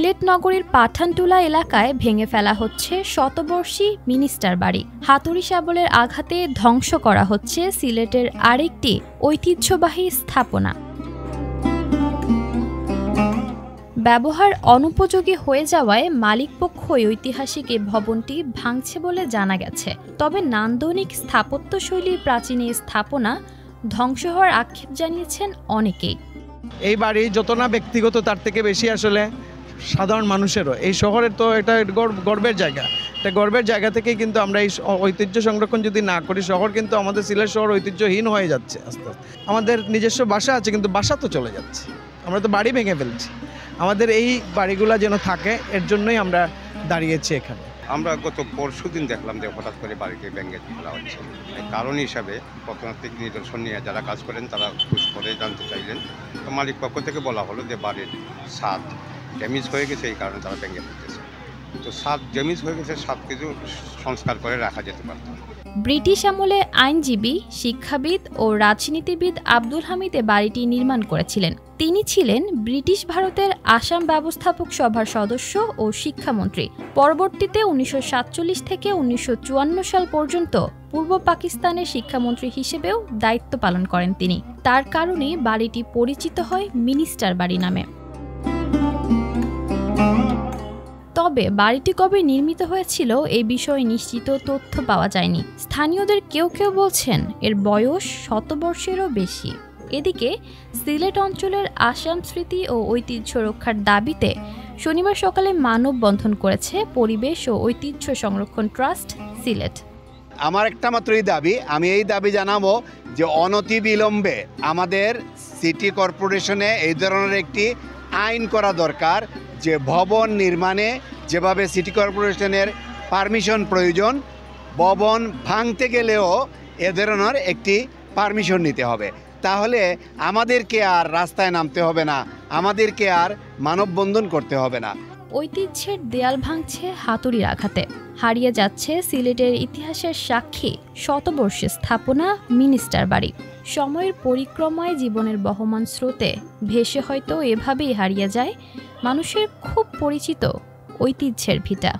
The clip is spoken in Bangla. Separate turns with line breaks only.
সিলেট নগরীর পাঠানটুলা এলাকায় ভেঙে ফেলা হচ্ছে শতবর্ষী মিনিস্টার বাড়ি। হাতুড়ি শাবলের আঘাতে ধ্বংস করা হচ্ছে সিলেটের আরেকটি ঐতিহ্যবাহী স্থাপনা। ব্যবহার অনুপযোগী হয়ে যাওয়ায় মালিকপক্ষ ঐতিহাসিক এই ভবনটি ভাঙছে বলে জানা গেছে। তবে নান্দনিক স্থাপত্যশৈলীর প্রাচীন এই স্থাপনা ধ্বংস হওয়ার আক্ষেপ জানিয়েছেন অনেকেই।
এই বাড়ি যত না ব্যক্তিগত তার থেকে বেশি আসলে সাধারণ মানুষেরও। এই শহরের তো এটা গর্বের জায়গা, এটা গর্বের জায়গা থেকেই কিন্তু আমরা এই ঐতিহ্য সংরক্ষণ যদি না করি, শহর কিন্তু আমাদের সিলেট শহর ঐতিহ্যহীন হয়ে যাচ্ছে আস্তে আস্তে। আমাদের নিজস্ব বাসা আছে কিন্তু বাসা তো চলে যাচ্ছে, আমরা তো বাড়ি ভেঙে ফেলছি। আমাদের এই বাড়িগুলো যেন থাকে, এর জন্যই আমরা দাঁড়িয়েছি এখানে।
আমরা গত পরশুদিন দেখলাম যে হঠাৎ করে বাড়িতে ভেঙে ফেলা হচ্ছে। এই কারণ হিসাবে প্রত্নতাত্ত্বিক নিদর্শন নিয়ে যারা কাজ করেন তারা খোঁজ করে জানতে চাইলেন। তো মালিক পক্ষ থেকে বলা হলো যে বাড়ির ছাদ ড্যামেজ হয়ে গেছে, এই কারণে তারা ভেঙে ফেলতেছে। তো ছাদ ড্যামেজ হয়ে গেছে, ছাদ কিছু সংস্কার করে রাখা যেতে পারত।
ব্রিটিশ আমলে আইনজীবী, শিক্ষাবিদ ও রাজনীতিবিদ আব্দুল হামিদ এ বাড়িটি নির্মাণ করেছিলেন। তিনি ছিলেন ব্রিটিশ ভারতের আসাম ব্যবস্থাপক সভার সদস্য ও শিক্ষামন্ত্রী। পরবর্তীতে 1947 থেকে 1954 সাল পর্যন্ত পূর্ব পাকিস্তানের শিক্ষামন্ত্রী হিসেবেও দায়িত্ব পালন করেন তিনি। তার কারণে বাড়িটি পরিচিত হয় মিনিস্টার বাড়ি নামে। তবে বাড়িটি কবে নির্মিত হয়েছিল এই বিষয়ে নিশ্চিত তথ্য পাওয়া যায়নি। স্থানীয়দের কেউ কেউ বলছেন এর বয়স শতবর্ষেরও বেশি। এদিকে সিলেট অঞ্চলের আসাম স্মৃতি ও ঐতিহ্য রক্ষার দাবিতে শনিবার সকালে মানববন্ধন করেছে পরিবেশ ও ঐতিহ্য সংরক্ষণ ট্রাস্ট সিলেট।
আমার একটা মাত্রই দাবি, আমি এই দাবি জানাবো যে অনতিবিলম্বে আমাদের সিটি কর্পোরেশনে এই ধরনের একটি আইন করা দরকার, যে ভবন নির্মাণে যেভাবে সিটি কর্পোরেশনের পারমিশন প্রয়োজন, ভবন ভাঙতে গেলেও এ ধরনের একটি পারমিশন নিতে হবে। তাহলে আমাদেরকে আর রাস্তায় নামতে হবে না, আমাদেরকে আর মানববন্ধন করতে হবে না।
ঐতিহ্যের দেয়াল ভাঙছে হাতুড়ির আঘাতে, হারিয়ে যাচ্ছে সিলেটের ইতিহাসের সাক্ষী শতবর্ষের স্থাপনা মিনিস্টার বাড়ি। সময়ের পরিক্রমায় জীবনের বহমান স্রোতে ভেসে হয়তো এভাবেই হারিয়ে যায় মানুষের খুব পরিচিত ঐতিহ্যের ভিটা।